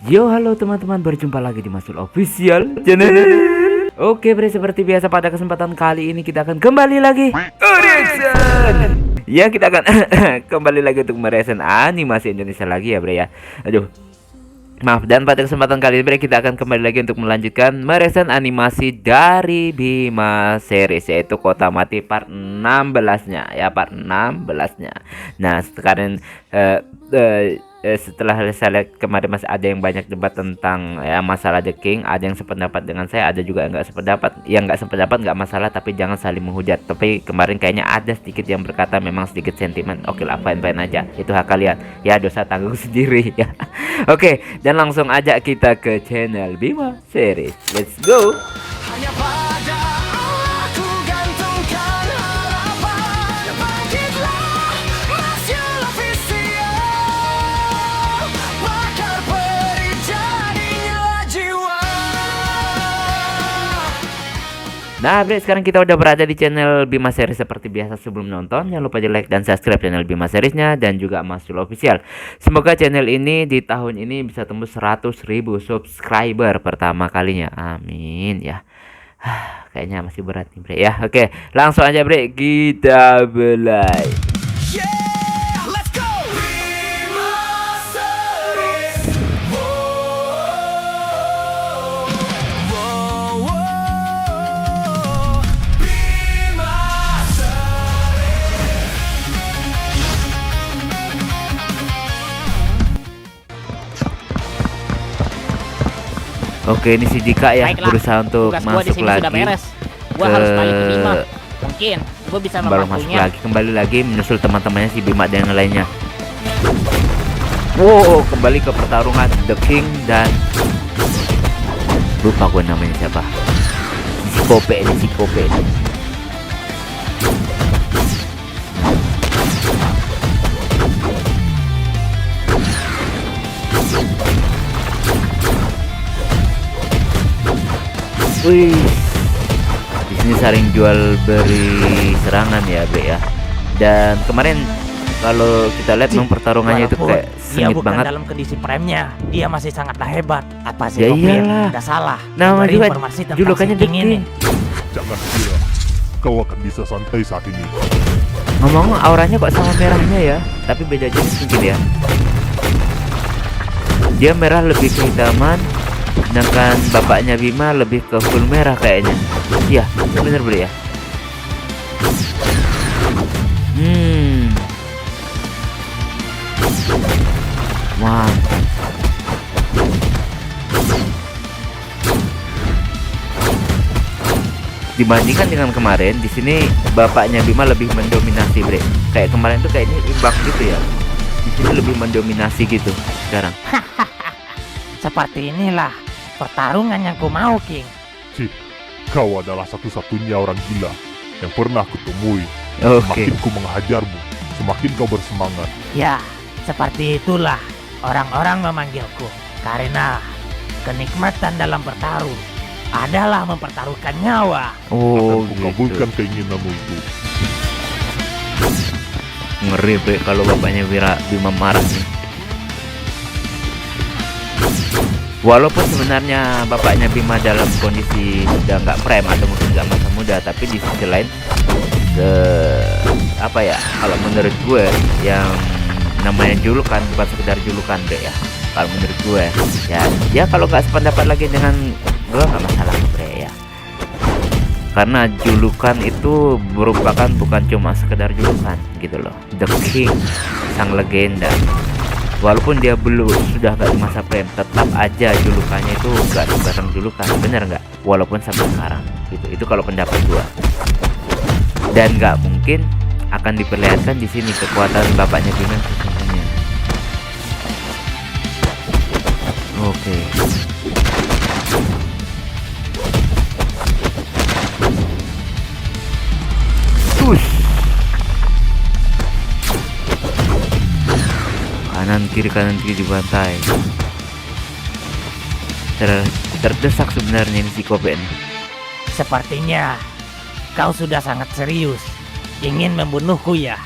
Yo, halo teman-teman, berjumpa lagi di Masul Official Channel. Oke bre, seperti biasa pada kesempatan kali ini kita akan kembali lagi reaction. Ya, kita akan kembali lagi untuk mereaction animasi Indonesia lagi ya bre ya. Aduh, maaf. Dan pada kesempatan kali ini kita akan kembali lagi untuk melanjutkan mereaction animasi dari Bima series, yaitu Kota Mati part 16-nya ya, part 16-nya. Nah, sekarang setelah saya lihat kemarin masih ada yang banyak debat tentang ya masalah The King. Ada yang sependapat dengan saya, ada juga yang nggak sependapat. Yang nggak sependapat nggak masalah, tapi jangan saling menghujat. Tapi kemarin kayaknya ada sedikit yang berkata memang sedikit sentimen. Oke lah, fine aja, itu hak kalian ya, dosa tanggung sendiri ya. Oke, dan langsung aja kita ke channel Bima series. Let's go. Hanya pada aku gantungkan harapan. Bangkitlah, Masul Official. Bakar peri jadinya jiwa. Nah bre, sekarang kita udah berada di channel Bima series. Seperti biasa sebelum nonton, jangan lupa di like dan subscribe channel Bima seriesnya dan juga Masul Official. Semoga channel ini di tahun ini bisa tembus 100.000 subscriber pertama kalinya. Amin ya. Kayaknya masih berat nih bre ya. Oke, langsung aja bre, kita mulai. Oke, ini si Dika ya. Baiklah, berusaha untuk masuk lagi. Sudah beres. Gua harus balik ke Bima. Mungkin gua bisa baru masuk lagi, kembali lagi menyusul teman-temannya si Bima dan yang lainnya. Wow, kembali ke pertarungan The King dan lupa gue namanya siapa. Si Kope ini. Wih, di sini saling jual beri serangan ya, Bre ya. Dan kemarin kalau kita lihat memang pertarungannya itu kayak sengit banget. Dalam kondisi prime-nya, dia masih sangatlah hebat. Apa sih? Ya iyalah, nggak salah. Nama juga julukannya The King. Jangan kira kau akan bisa santai saat ini. Ngomong auranya kok sama merahnya ya, tapi beda jenis mungkin ya. Dia merah lebih kehitaman, sedangkan bapaknya Bima lebih ke full merah kayaknya. Iya, bener ya. Mantap. Dibandingkan dengan kemarin, di sini bapaknya Bima lebih mendominasi, bre. Kayak kemarin tuh kayaknya imbang gitu ya. Di sini lebih mendominasi gitu sekarang. Seperti inilah pertarungan yang ku mau, King. Cih, kau adalah satu-satunya orang gila yang pernah kutemui. Oke. Semakin ku menghajarmu, semakin kau bersemangat. Ya, seperti itulah orang-orang memanggilku. Karena kenikmatan dalam bertarung adalah mempertaruhkan nyawa. Oh, akan kukabulkan gitu. keinginanmu itu. Ngeri bre kalau bapaknya Bima marah nih. Walaupun sebenarnya bapaknya Bima dalam kondisi sudah nggak prime atau mungkin nggak masa muda, tapi di sisi lain apa ya, kalau menurut gue yang namanya julukan bukan sekedar julukan deh ya. Kalau menurut gue ya kalau nggak sependapat lagi dengan gue nggak masalah bre ya, karena julukan itu merupakan bukan cuma sekedar julukan gitu loh. The King, sang legenda, walaupun dia belum sudah gak di masa prime, tetap aja julukannya itu gak sembarang julukan, bener nggak? Walaupun sampai sekarang gitu. Itu kalau pendapat gua. Dan nggak mungkin akan diperlihatkan di sini kekuatan bapaknya Bima sesungguhnya. Oke. Push. Kanan kiri dibantai. Terdesak sebenarnya ini si Kobe nih. Sepertinya kau sudah sangat serius ingin membunuhku ya.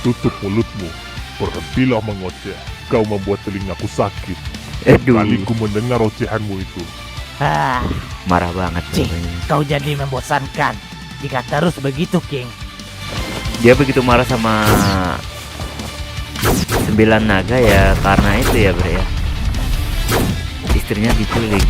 Tutup mulutmu, berhentilah mengoceh. Kau membuat telingaku sakit. Aduh, Kali ku mendengar ocehanmu itu. Ah, marah banget. Cih. pokoknya. kau jadi membosankan. Jika terus begitu, King. Dia begitu marah sama 9 naga ya karena itu ya bre ya, istrinya diculik.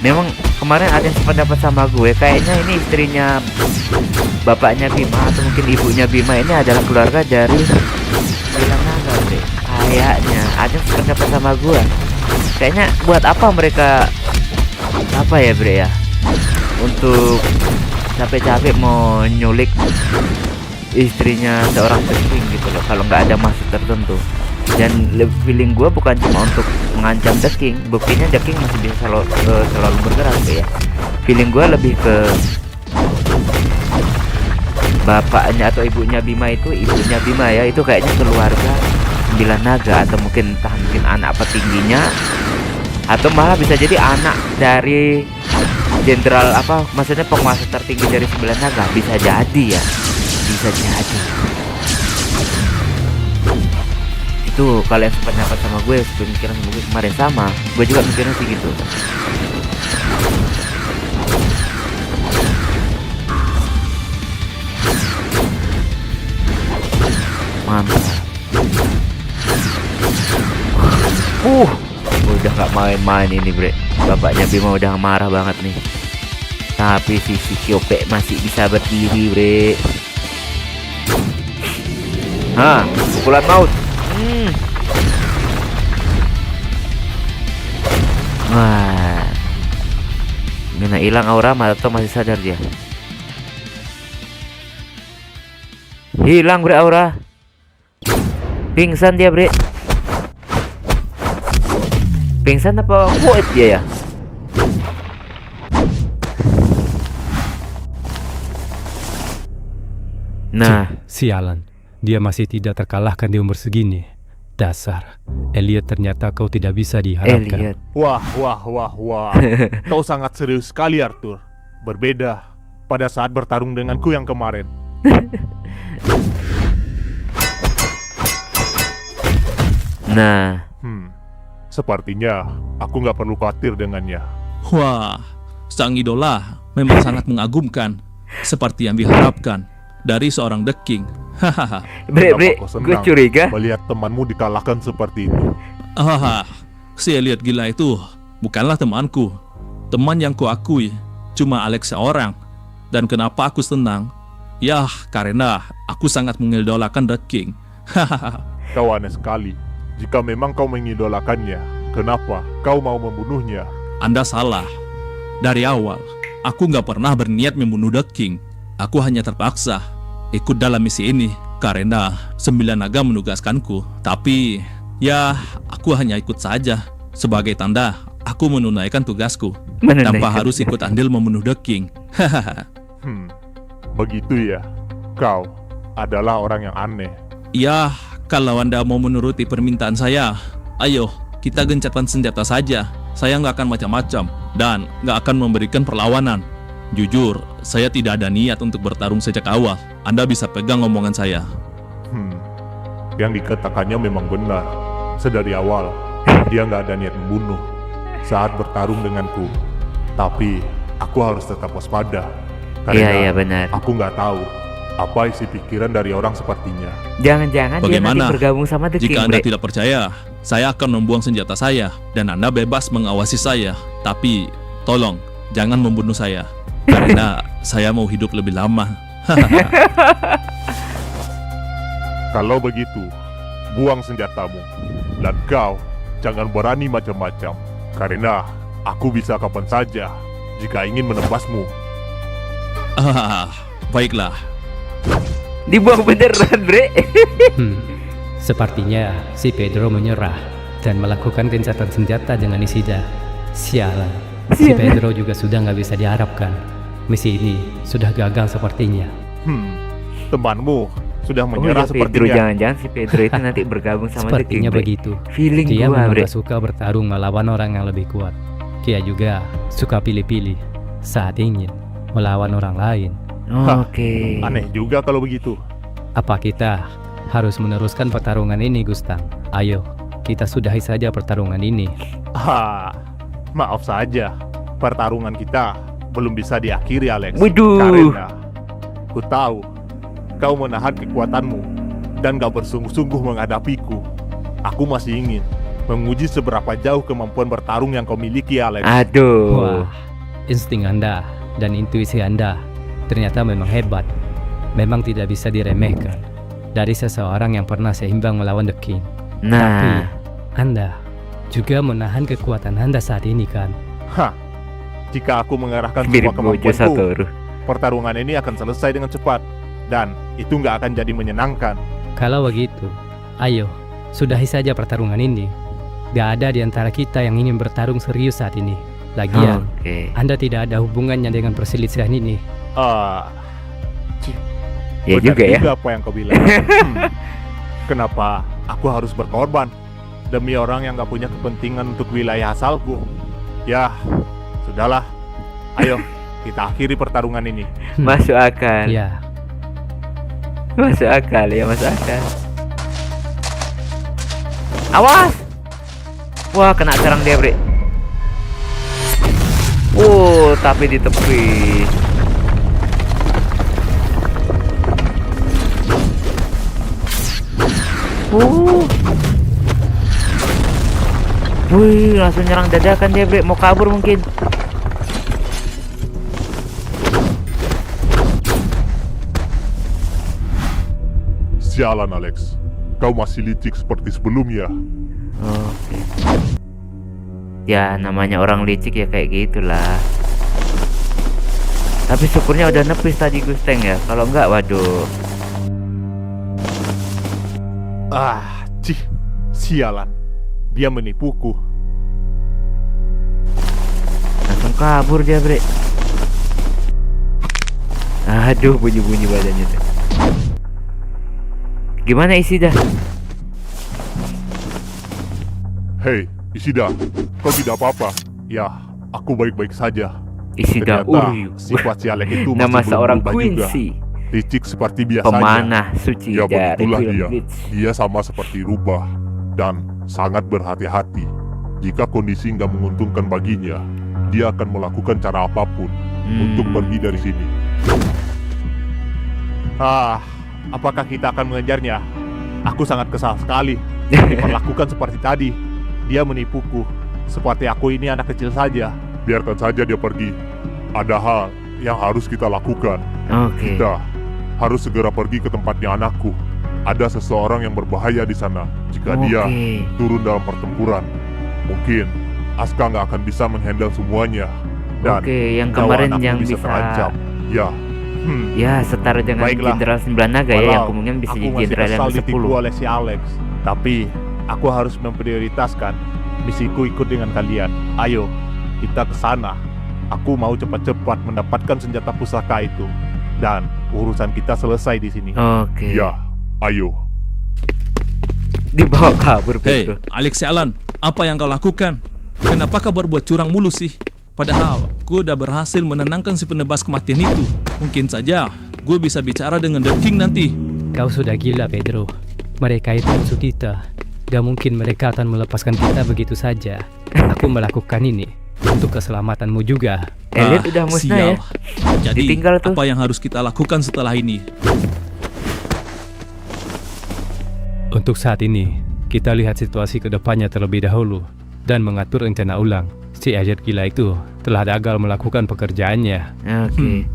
Memang kemarin ada yang sependapat sama gue, kayaknya ini istrinya bapaknya Bima atau mungkin ibunya Bima ini adalah keluarga dari 9 naga bre. Kayaknya ada yang sependapat sama gue, kayaknya buat apa mereka apa ya bre ya, untuk capek-capek mau nyulik istrinya seorang peking gitu loh kalau nggak ada maksud tertentu. Dan feeling gue bukan cuma untuk mengancam The King, buktinya The King masih bisa selalu bergerak tuh ya. Feeling gue lebih ke bapaknya atau ibunya Bima itu, ibunya Bima ya, itu kayaknya keluarga 9 naga atau mungkin entah mungkin anak petingginya atau malah bisa jadi anak dari jenderal apa, maksudnya penguasa tertinggi dari 9 naga, bisa jadi ya, bisa jadi. Itu kalau yang sependapat sama gue, pemikiran gue kemarin sama, gue juga mikirnya sih gitu. Mantap. Udah nggak main-main ini bre, bapaknya Bima udah marah banget nih. Tapi si Kyope masih bisa berdiri bre. Hah, pukulan maut. Wah, gimana, hilang aura atau masih sadar dia? Hilang bre aura, pingsan dia bre. Pingsan apa kuat dia ya? Nah, Sialan, dia masih tidak terkalahkan di umur segini. Dasar, Elliot, ternyata kau tidak bisa diharapkan. Elliot. Wah. Kau sangat serius sekali, Arthur. Berbeda pada saat bertarung denganku yang kemarin. Nah, Sepertinya aku nggak perlu khawatir dengannya. Wah, sang idola memang sangat mengagumkan, seperti yang diharapkan dari seorang The King. Hahaha. bre, Kenapa kau gue senang curiga. melihat temanmu dikalahkan seperti itu. Hahaha. Si Elliot gila itu bukanlah temanku. Teman yang kuakui cuma Alex seorang. Dan kenapa aku senang? Yah, karena aku sangat mengidolakan The King. Hahaha. Kau aneh sekali. Jika memang kau mengidolakannya, kenapa kau mau membunuhnya? Anda salah. Dari awal, aku nggak pernah berniat membunuh The King. Aku hanya terpaksa ikut dalam misi ini karena 9 naga menugaskanku. Tapi, ya, aku hanya ikut saja. Sebagai tanda, aku menunaikan tugasku tanpa harus ikut andil membunuh The King. Hahaha. Begitu ya. Kau adalah orang yang aneh. Ya, kalau Anda mau menuruti permintaan saya, ayo kita gencatkan senjata saja. Saya nggak akan macam-macam dan nggak akan memberikan perlawanan. Jujur, saya tidak ada niat untuk bertarung sejak awal. Anda bisa pegang omongan saya. Yang dikatakannya memang benar. Sedari awal, dia nggak ada niat membunuh saat bertarung denganku. Tapi, aku harus tetap waspada. Iya benar. Aku nggak tahu apa isi pikiran dari orang sepertinya. Jangan-jangan dia nanti Bagaimana bergabung sama The King, jika Anda bre. tidak percaya? Saya akan membuang senjata saya dan Anda bebas mengawasi saya. Tapi, tolong jangan membunuh saya karena saya mau hidup lebih lama. Kalau begitu, buang senjatamu. Dan kau jangan berani macam-macam. Karena aku bisa kapan saja jika ingin menebasmu. Baiklah. Dibuang beneran bre. Sepertinya si Pedro menyerah dan melakukan gencatan senjata dengan Ishida. Sialan, si Pedro juga sudah nggak bisa diharapkan. Misi ini sudah gagal sepertinya. Temanmu sudah Oh menyerah ya, Pedro, sepertinya. jangan-jangan si Pedro itu nanti bergabung sama The King, Sepertinya bre. begitu. Feeling Dia gua memang bre. gak suka bertarung melawan orang yang lebih kuat. Dia juga suka pilih-pilih saat ingin melawan orang lain. Oke. Aneh juga kalau begitu. Apa kita harus meneruskan pertarungan ini, Gustang? Ayo, kita sudahi saja pertarungan ini. Maaf saja, pertarungan kita belum bisa diakhiri, Alex. Waduh. Karena ku tahu kau menahan kekuatanmu dan gak bersungguh-sungguh menghadapiku. Aku masih ingin menguji seberapa jauh kemampuan bertarung yang kau miliki, Alex. Aduh. Wah, insting Anda dan intuisi Anda ternyata memang hebat. Memang tidak bisa diremehkan dari seseorang yang pernah seimbang melawan The King. Tapi Nah, Anda juga menahan kekuatan Anda saat ini kan? Hah, jika aku mengerahkan semua mirip Gojo kemampuanku, Satoru. pertarungan ini akan selesai dengan cepat. Dan itu nggak akan jadi menyenangkan. Kalau begitu, ayo, sudahi saja pertarungan ini. Gak ada di antara kita yang ingin bertarung serius saat ini. Lagian, Oke. Anda tidak ada hubungannya dengan perselisihan ini. Ya Benar juga ya. apa yang kau bilang. Kenapa aku harus berkorban demi orang yang gak punya kepentingan untuk wilayah asalku? Ya, sudahlah. Ayo, kita akhiri pertarungan ini. Masuk akal. Ya, Masuk akal ya, masuk akal. Awas. Wah, kena serang dia, Bre. Tapi di tepi. Wih, langsung nyerang dadakan dia, Bre. Mau kabur mungkin. Sialan, Alex. Kau masih licik seperti sebelumnya. Oke. Ya, namanya orang licik ya kayak gitulah. Tapi syukurnya udah nepis tadi Gusteng ya. Kalau enggak, waduh. Sialan. Dia menipuku. Langsung kabur dia, Bre. Aduh, bunyi-bunyi badannya tuh. Gimana Ishida? Hei, Ishida, kau tidak apa-apa? Ya, aku baik-baik saja. Ishida Ternyata Uryu. sifat si Alex itu Nama masih belum seorang berubah juga. Quincy, Licik seperti biasanya. pemanah suci Ya dari begitulah film dia. Bleach. Dia sama seperti Rubah dan sangat berhati-hati. Jika kondisi nggak menguntungkan baginya, dia akan melakukan cara apapun untuk pergi dari sini. Apakah kita akan mengejarnya? Aku sangat kesal sekali. Diperlakukan seperti tadi. Dia menipuku. Seperti aku ini anak kecil saja. Biarkan saja dia pergi. Ada hal yang harus kita lakukan. Oke. Kita harus segera pergi ke tempatnya anakku. Ada seseorang yang berbahaya di sana. Jika dia Oke. turun dalam pertempuran, mungkin Aska nggak akan bisa menghandle semuanya. Dan Oke, yang nyawa kemarin anakku yang bisa bisa terancam. Ya, ya setara dengan Baiklah. Jenderal 9 Naga ya, yang kemungkinan bisa aku jadi masih jenderal yang kesal ditipu ke-10. oleh si Alex. Tapi aku harus memprioritaskan misiku ikut dengan kalian. Ayo, kita ke sana. Aku mau cepat-cepat mendapatkan senjata pusaka itu. Dan urusan kita selesai di sini. Oke. Ya, ayo. Dibawa kabur Hei, Pedro. Alex Alan, apa yang kau lakukan? Kenapa kau berbuat curang mulu sih? Padahal, gue udah berhasil menenangkan si penebas kematian itu. Mungkin saja, gue bisa bicara dengan The King nanti. kau sudah gila, Pedro. Mereka itu musuh kita. Gak mungkin mereka akan melepaskan kita begitu saja. Aku melakukan ini untuk keselamatanmu juga. Elliot udah musnah ya. Jadi, Ditinggal tuh. apa yang harus kita lakukan setelah ini? Untuk saat ini, kita lihat situasi ke depannya terlebih dahulu dan mengatur rencana ulang. Si agent gila itu telah gagal melakukan pekerjaannya. Oke.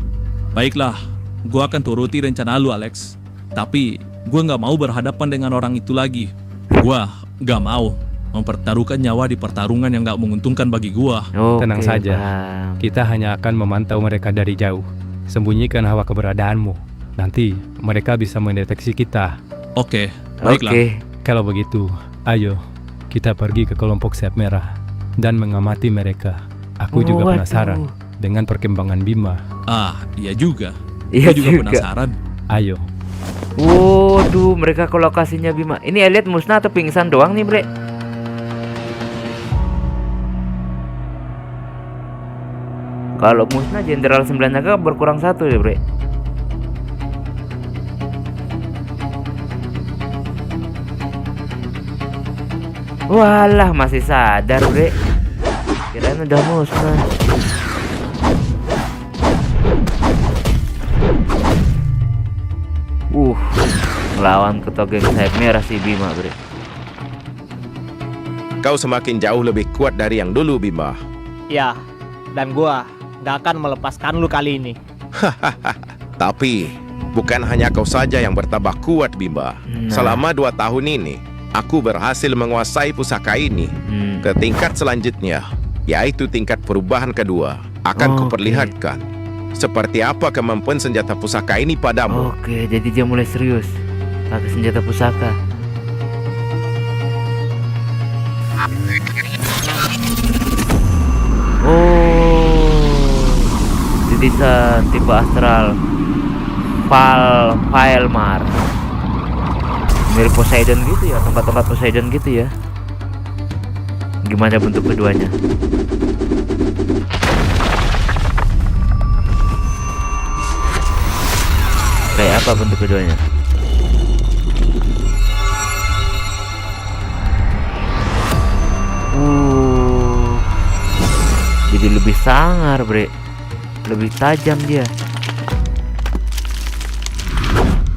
Baiklah, gue akan turuti rencana lu, Alex. Tapi, gue nggak mau berhadapan dengan orang itu lagi. Gue nggak mau mempertaruhkan nyawa di pertarungan yang nggak menguntungkan bagi gue. Oke, Tenang saja. paham. Kita hanya akan memantau mereka dari jauh. Sembunyikan hawa keberadaanmu. Nanti mereka bisa mendeteksi kita. Oke, baiklah. Oke. Kalau begitu, ayo kita pergi ke kelompok sayap merah dan mengamati mereka. Aku juga Waduh. penasaran dengan perkembangan Bima. Iya juga. Iya Gue juga juga. penasaran. Ayo, Waduh, mereka ke lokasinya Bima. Ini Elliot musnah atau pingsan doang nih, Bre? Kalau musnah Jenderal 9 Naga berkurang 1 ya, Bre. Walah, masih sadar, Bre. Kirain udah musnah. Melawan ketua geng sayap merah si Bima, Bre. Kau semakin jauh lebih kuat dari yang dulu, Bima. Ya, dan gua gak akan melepaskan lu kali ini. Tapi, bukan hanya kau saja yang bertambah kuat, Bima. Nah. Selama 2 tahun ini, aku berhasil menguasai pusaka ini ke tingkat selanjutnya, yaitu tingkat perubahan kedua. Akan Oke. kuperlihatkan seperti apa kemampuan senjata pusaka ini padamu. Oke, jadi dia mulai serius pakai senjata pusaka. Jadi tipe astral Palmar, mirip Poseidon gitu ya, tongkat-tongkat Poseidon gitu ya. Gimana bentuk keduanya? Kayak apa bentuk keduanya? Jadi lebih sangar, Bre. Lebih tajam dia.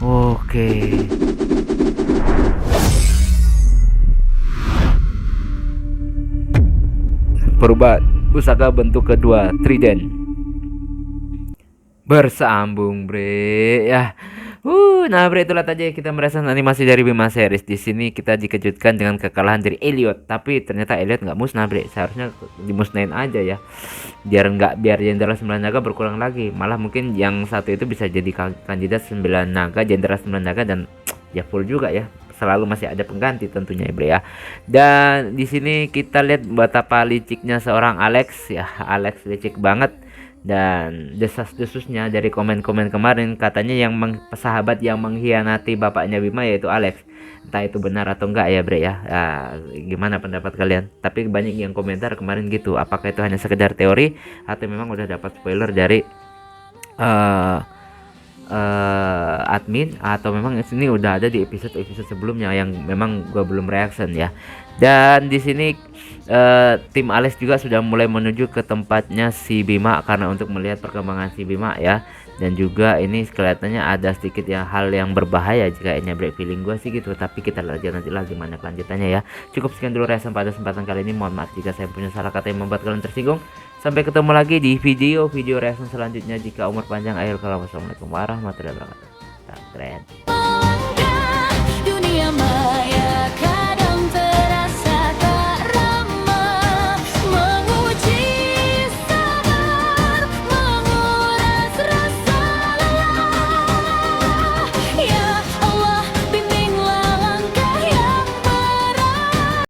Oke. Perubahan pusaka bentuk kedua, Trident. Bersambung, Bre. Ya. Nah, Bre, itulah tadi kita merasakan animasi dari Bima series. Di sini kita dikejutkan dengan kekalahan dari Elliot, tapi ternyata Elliot nggak musnah, Bre. Seharusnya dimusnahin aja ya. Biar Jenderal 9 Naga berkurang lagi. Malah mungkin yang satu itu bisa jadi kandidat 9 Naga, Jenderal 9 Naga, dan ya full juga ya. Selalu masih ada pengganti tentunya ya, Bre ya. Dan di sini kita lihat betapa liciknya seorang Alex ya. Alex licik banget. Dan desas-desusnya dari komen-komen kemarin, katanya yang sahabat yang mengkhianati bapaknya Bima yaitu Alex. Entah itu benar atau enggak ya, Bre ya. Gimana pendapat kalian? Tapi banyak yang komentar kemarin gitu, apakah itu hanya sekedar teori atau memang udah dapat spoiler dari admin, atau memang ini udah ada di episode sebelumnya yang memang gua belum reaction ya. Dan di sini tim Alex juga sudah mulai menuju ke tempatnya si Bima karena untuk melihat perkembangan si Bima ya. Dan juga ini kelihatannya ada sedikit hal yang berbahaya kayaknya, Bre, feeling gua sih gitu. Tapi kita lihat nanti lagi gimana kelanjutannya ya. Cukup sekian dulu reaction pada kesempatan kali ini. Mohon maaf jika saya punya salah kata yang membuat kalian tersinggung. Sampai ketemu lagi di video reaction selanjutnya. Jika umur panjang, akhir kalau wassalamualaikum warahmatullahi wabarakatuh.